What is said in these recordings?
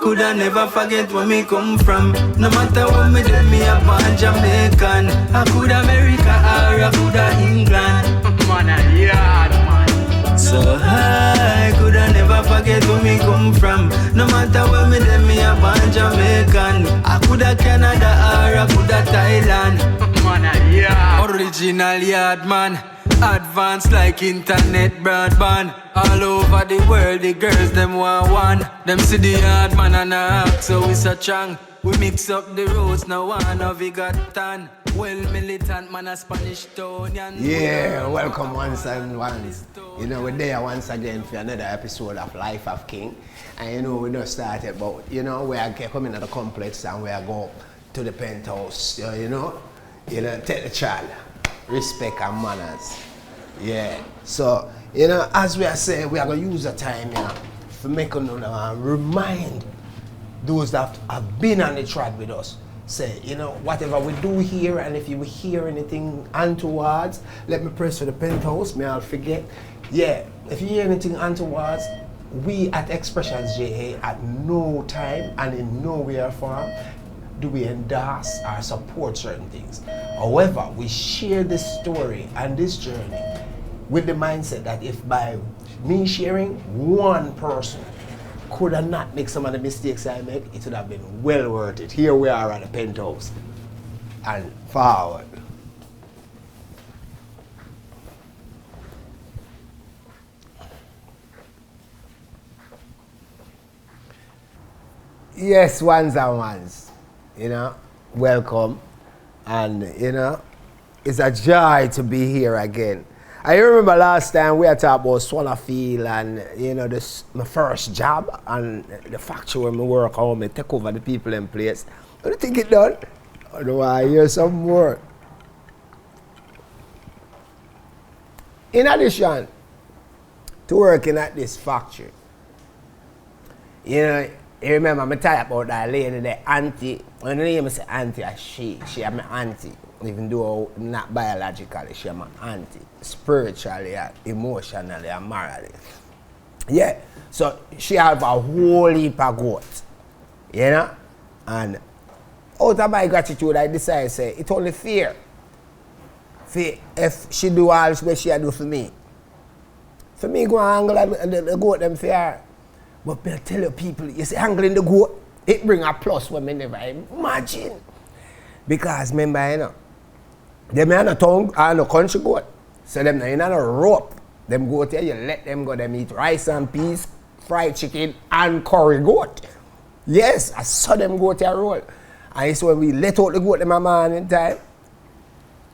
coulda never forget where me come from. No matter what me do, me a born Jamaican. I coulda America or I coulda England. Man, yeah, man. So I coulda never forget where me come from. No matter where me do, me a born Jamaican. I coulda Canada or I coulda Thailand. Man, yeah. Original yard man. Advanced like internet broadband. All over the world, the girls them want one. Them see the hard man and act, so we so strong. We mix up the roads, now one of we got tan. Well militant man a Spanish town. Yeah, welcome once and once. You know, we're there once again for another episode of Life of King. And you know, we just started, but you know, we are coming to the complex and we are go to the penthouse. You know, take the child, respect and manners. Yeah, so, you know, as we are saying, we are going to use the time, you know, to make remind those that have been on the track with us. Say, you know, whatever we do here, and if you hear anything untowards, let me press for the penthouse, may I forget. Yeah, if you hear anything untowards, we at Xpressionz JA at no time and in nowhere form do we endorse or support certain things. However, we share this story and this journey with the mindset that if by me sharing, one person could have not make some of the mistakes I make, it would have been well worth it. Here we are at the penthouse and forward. Yes, ones and ones, you know, welcome. And, you know, it's a joy to be here again. I remember last time we had talked about Swallowfield and, you know, this my first job and the factory where I work, how I take over the people in place. Do you think it done? Or do I hear some more? In addition to working at this factory, you know, you remember me talk about that lady, the auntie. When the name say auntie, she is my auntie. Even though not biologically, she is my auntie. Spiritually, emotionally, and morally. Yeah, so she have a whole heap of goats. You know? And out of my gratitude, I decided to say, it's only fair. If she do all what she do for me. For me, go and angle the goat them fair. But I tell you people, you see angling the goat, it bring a plus when I never imagine. Because remember, you know, them are not tongue and no country goat. So them are not a rope. Them goat here, you let them go, them eat rice and peas, fried chicken and curry goat. Yes, I saw them goat here roll. And so when we let out the goat them a morning time,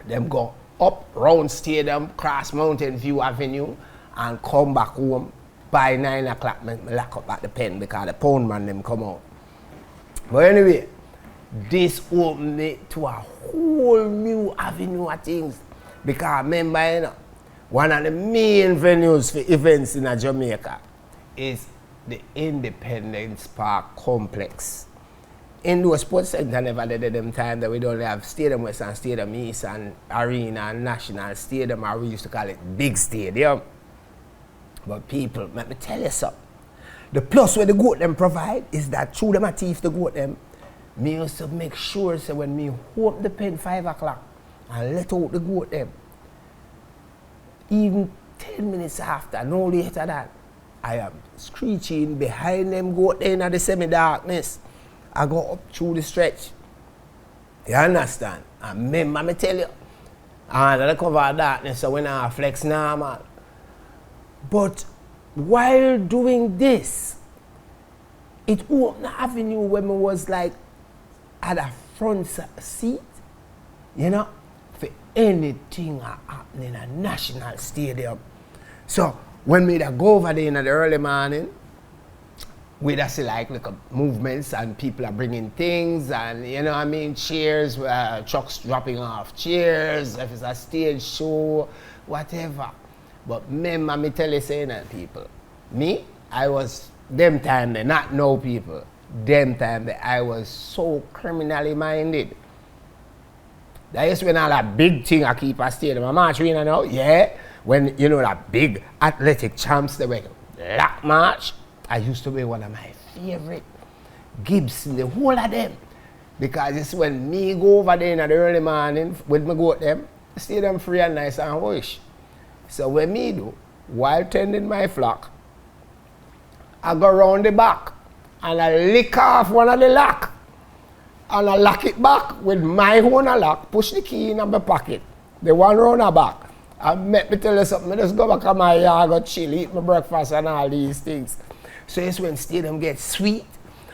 them go up round stadium, cross Mountain View Avenue and come back home. By 9 o'clock, I lock up at the pen because the pound man them come out. But anyway, this opened me to a whole new avenue of things. Because remember, you know, one of the main venues for events in Jamaica is the Independence Park Complex. In those sports center never did them time that we don't have Stadium West and Stadium East and Arena and National Stadium, or we used to call it Big Stadium. But people, let me tell you something. The plus where the goat them provide is that through them a thief the goat them, me used to make sure so when me open the pen 5 o'clock and let out the goat them, even 10 minutes after, no later than, I am screeching behind them goat in the semi-darkness. I go up through the stretch. You understand? And remember me tell you, under the cover of darkness, so when I flex normal. But while doing this, it opened the avenue when I was like at a front seat, you know, for anything happening in a national stadium. So when we go over there in the early morning, we just see like movements and people are bringing things and, you know what I mean, chairs, trucks dropping off chairs, if it's a stage show, whatever. But remember me tell you saying that people, me, I was, them time they not know people, them time that I was so criminally minded. That is when all that big thing I keep a stadium, I march in and out, yeah, when you know that big athletic champs, they were lap march, I used to be one of my favorite. Gibson, the whole of them. Because it's when me go over there in the early morning with my goat them, the stadium free and nice and wash. So what me do, while tending my flock, I go round the back and I lick off one of the lock. And I lock it back with my own lock, push the key in my pocket. The one round the back. And let me tell you something, I just go back to my yard, go chill, eat my breakfast and all these things. So it's when stadium gets sweet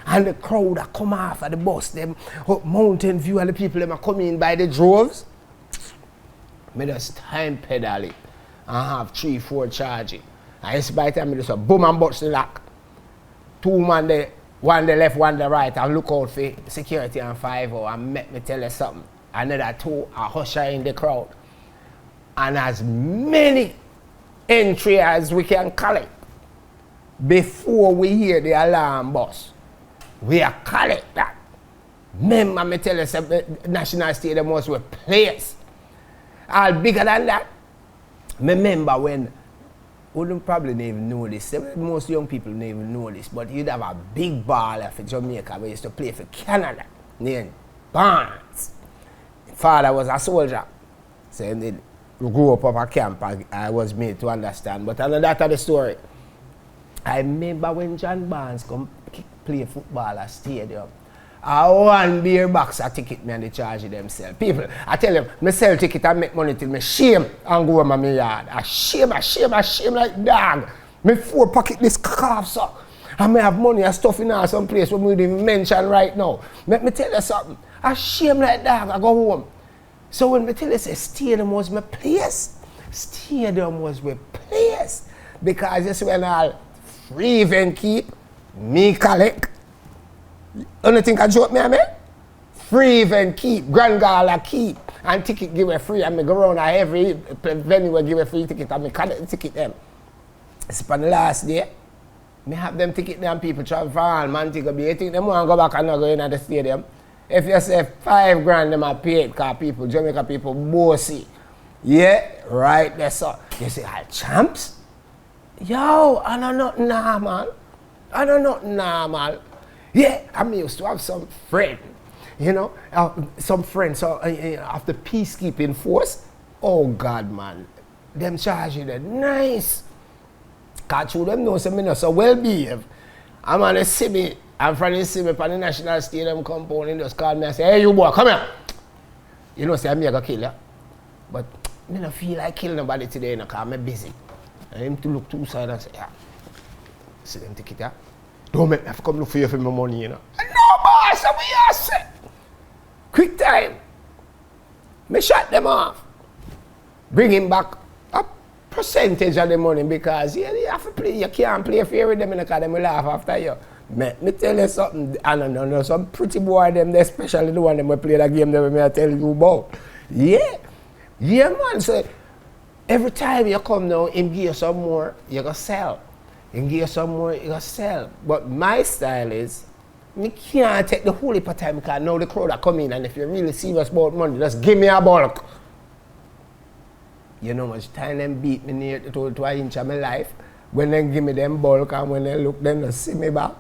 and the crowd that come off of the bus, them up Mountain View and the people them are coming in by the droves. I just time pedal it and have 3-4 charging. And it's by the time I just boom and butch the lock. 2 man there, one the left, one the right, and look out for security and 5 and let me tell you something. Another 2 are usher in the crowd. And as many entry as we can collect before we hear the alarm bus, we are collect that. Remember me tell you something, National Stadium was a place. All bigger than that. Remember when, wouldn't probably even know this, most young people don't even know this, but you'd have a big baller for Jamaica who used to play for Canada named Barnes. Father was a soldier. So he grew up a camp, I was made to understand. But another that of the story. I remember when John Barnes come play football at stadium. I one beer box a ticket me and they charge themselves. People, I tell them, I sell ticket and make money till me shame and go home in my yard. I shame like dog. Me 4 pocket this calf so. And me have money and stuff in some place where we didn't mention right now. Let me tell you something. I shame like dog, I go home. So when me tell you say stadium was my place, stadium was my place. Because this when all free event keep, me collect. You think I joke me, man? Free event keep, Grand Gala keep, and ticket give a free, and me go around every venue will give a free ticket, and me collect the ticket them. It's on the last day, me have them ticket them people travel for all Montego Bay. You think them want to go back and not go in at the stadium? If you say 5 grand, them are paid, because people, Jamaica people, bossy. Yeah, right there, so. You say, champs? Yo, I don't know normal. I don't know normal. Yeah, I used to have some friend, you know, some friends so, of the peacekeeping force. Oh God, man, them charge you that nice. Cause you them know some me not so well behaved. I'm on the see me, I'm from the see me on the National Stadium compound and just call me and say, hey you boy, come here. You know, say I'm gonna kill you. But I don't feel like killing nobody today, because I'm busy. I him to look to side and say, yeah. See them take it, yeah. Don't make me have to come look for you for my money, you know. No, boss, what you say? Quick time. Me shut them off. Bring him back a percentage of the money because you have to play. You can't play fair with them because they will laugh after you. Me tell you something. I don't know, some pretty boy them, especially the one them will play the game that I tell you about. Yeah. Yeah, man. So every time you come now, him give you some more, you go sell. You give you some more, you go sell. But my style is, me can't take the whole heap of time because now the crowd are coming and if you're really serious about money, just give me a bulk. You know how much time them beat me near to an inch of my life when they give me them bulk and when they look, then they see me back.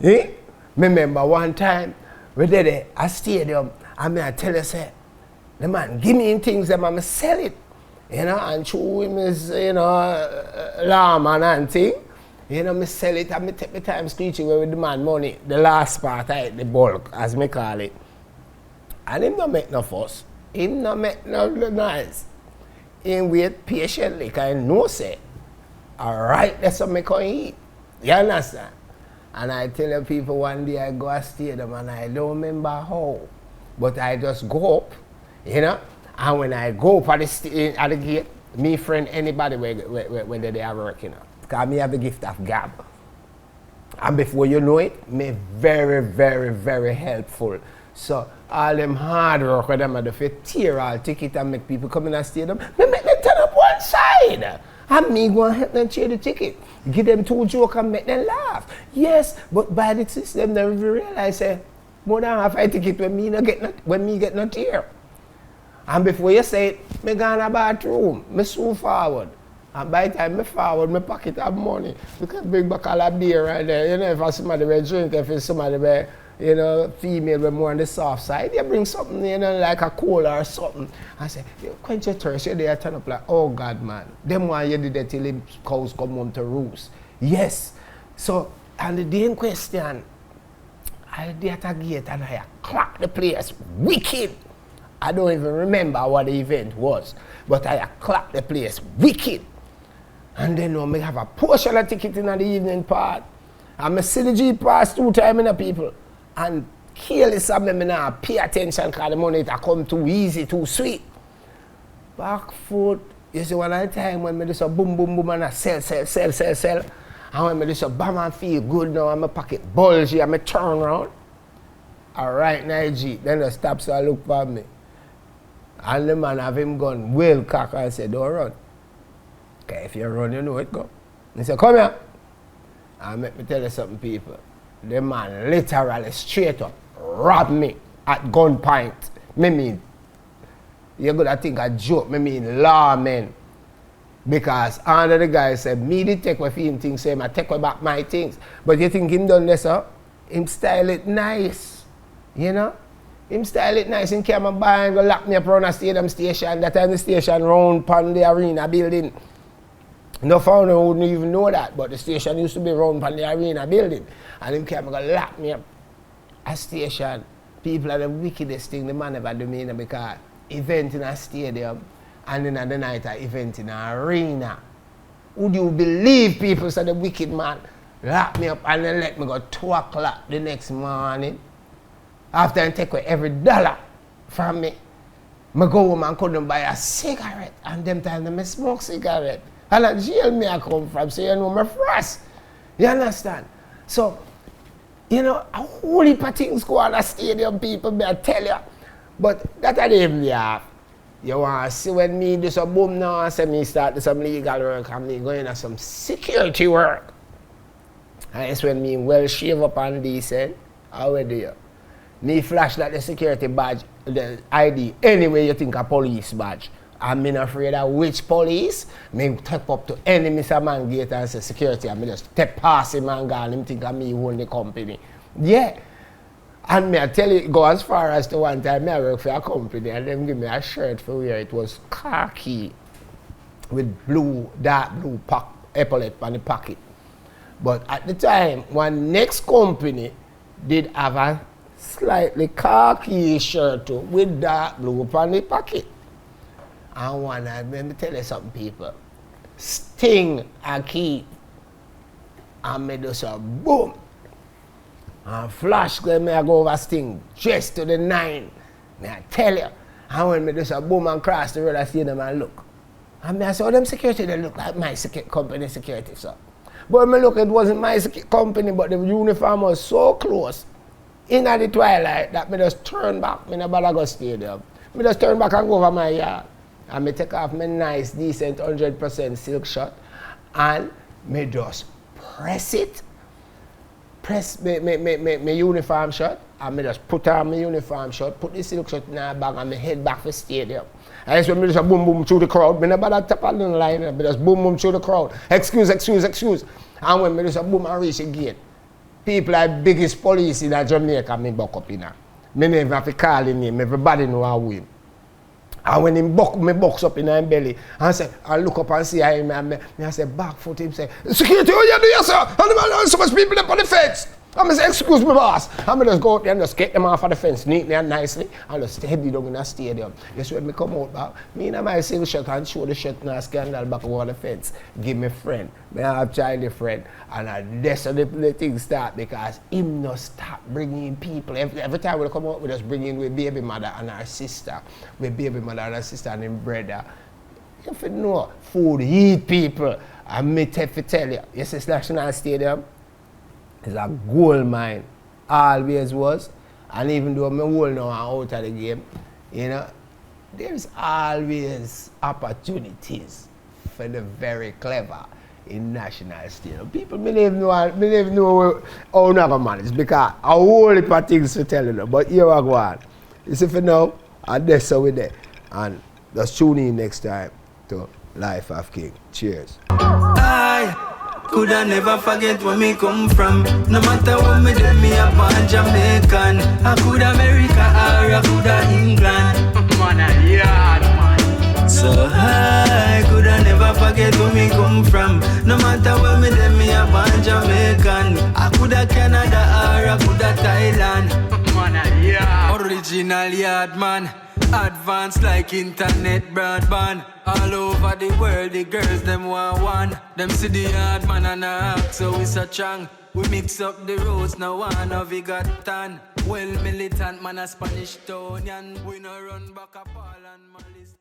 Eh? Remember one time, we did a stadium and I tell you, say, the man give me things and I'm sell it. You know, and chew him is, you know, lawman and thing. You know, me sell it and me take my time screeching with the man money. The last part, the bulk, as me call it. And him not make no fuss. Him not make no noise. Him wait patiently, because he know say, alright, that's what me can eat. You understand? And I tell the people one day I go to stadium and I don't remember how. But I just go up, you know. And when I go up at the gate, me friend anybody where they are working, you know, because me have the gift of gab. And before you know it, me very, very, very helpful. So all them hard work with them are the tear all ticket and make people come in the stadium, me make them turn up one side. And me go and help them cheer the ticket. Give them 2 jokes and make them laugh. Yes, but by the system, they realize say, more than half a ticket when me get no tear. And before you say it, me go in the bathroom, me so forward. And by the time I forward, my pocket have money. We can bring back all a beer right there. You know, if somebody will drink, if it's somebody will, you know, female with more on the soft side, you bring something, you know, like a cola or something. I say, you quench your thirst, you're there, turn up like, oh God, man. Them why you did that till the cows come home to roost. Yes. So, and the day in question, I did at a gate and I clocked the place wicked. I don't even remember what the event was, but I clocked the place wicked. And then I have a portion of ticket in the evening part. And I see the Jeep pass 2 times in the people. And careless of me now pay attention because the money that come too easy, too sweet. Back foot, you see one of the time when I just a boom, boom, boom and I sell. And when I just a bam and feel good now and my pocket bulgy and I turn around. Alright now Jeep, then I stop so I look for me. And the man have him gun well cock and say, don't run. Okay, if you run, you know it go. He said, come here. And let me tell you something, people. The man literally straight up robbed me at gunpoint. Me mean, you're gonna think a joke, me mean lawmen. Because under the guy said, me did take my things, say I take back my things. But you think him done this, huh? Him style it nice. You know? Him style it nice, him came and buy and go lock me up around a stadium station. That time the station round upon the arena building. No founder wouldn't even know that, but the station used to be round upon the arena building. And him came and go lock me up. A station, people are the wickedest thing the man ever do me, because event in a stadium and then at the night an event in an arena. Would you believe people say the wicked man lock me up and then let me go 2 o'clock the next morning? After I take away every dollar from me, I go home and couldn't buy a cigarette. And them times I smoke cigarette. And that jail me I come from, so you know my frost. You understand? So, you know, a whole heap of things go on a stadium, people, may I tell you. But that I even there. You want to see when me do some boom now and say me start do some legal work and me going to some security work. And it's when me well shave up and decent. How do you? Me flash that the security badge, the ID, anyway you think a police badge. I'm not afraid of which police. Me step up to any Mr. Man gate and say security and me just step past him and go and him think of me own the company. Yeah. And me I tell you, go as far as to one time I work for a company and them give me a shirt for wear. It was khaki with blue, dark blue epaulet on the pocket. But at the time, one next company did have a slightly khaki shirt too, with dark blue upon the pocket. And one night, let me tell you something, people. Sting a key. And me do some boom. And flash, me I go over Sting, dressed to the 9. Me I tell you. And when me do some boom and cross the road, I see them and look. And me I saw them security, they look like my company security, so. But when me look, it wasn't my company, but the uniform was so close. In the twilight, that me just turn back, me no bother go stadium. Me just turn back and go over my yard. And me take off my nice, decent 100% silk shirt. And me just press it. Press my uniform shirt. And me just put on my uniform shirt, put the silk shirt in my bag and me head back for stadium. And that's when me just boom boom through the crowd. Me no bother tap on the line, me just boom boom through the crowd. Excuse. And when me just boom and reach the gate. People like biggest police in Jamaica, me buck up in her. Me never have to call him name, everybody know how him. And when him me box up in her belly, and say, I look up and see him, and I say, back foot him, say, security, what you do here, sir? And the man, so much people up on the fence. And I say, excuse me, boss. And I just go out there and just get them off of the fence neatly and nicely, and just heavy down in the stadium. Just when me come out back, me and my silk shirt and show the shirt in a scandal back over the fence. Give me friend. Me have child friend. And that's how the thing start, because him not stop bringing people. Every time we come out, we just bring in with baby mother and her sister. With baby mother and her sister and him brother. If you know, food eat people. And me tell you, yes, it's National Stadium. It's a gold mine, always was, and even though my whole now are out of the game, you know, there's always opportunities for the very clever in National Stadium. People believe know how never manage because a whole heap of things to tell you, but here I go on. You see for now, and that's how we there, and just tune in next time to Life of King. Cheers. I coulda never forget where me come from. No matter what me do, me a born Jamaican. I coulda America or I coulda England. Man, yeah, man. So I coulda never forget where me come from. No matter where me do, me a born Jamaican. I coulda Canada or I coulda Thailand. Man, yeah. Original yard man. Advanced like internet broadband. All over the world, the girls them want one. Them see the hard man and a act, so we so strong. We mix up the roads, now one of we got tan. Well militant man a Spanish Tonian. We no run back a Paul and Malice.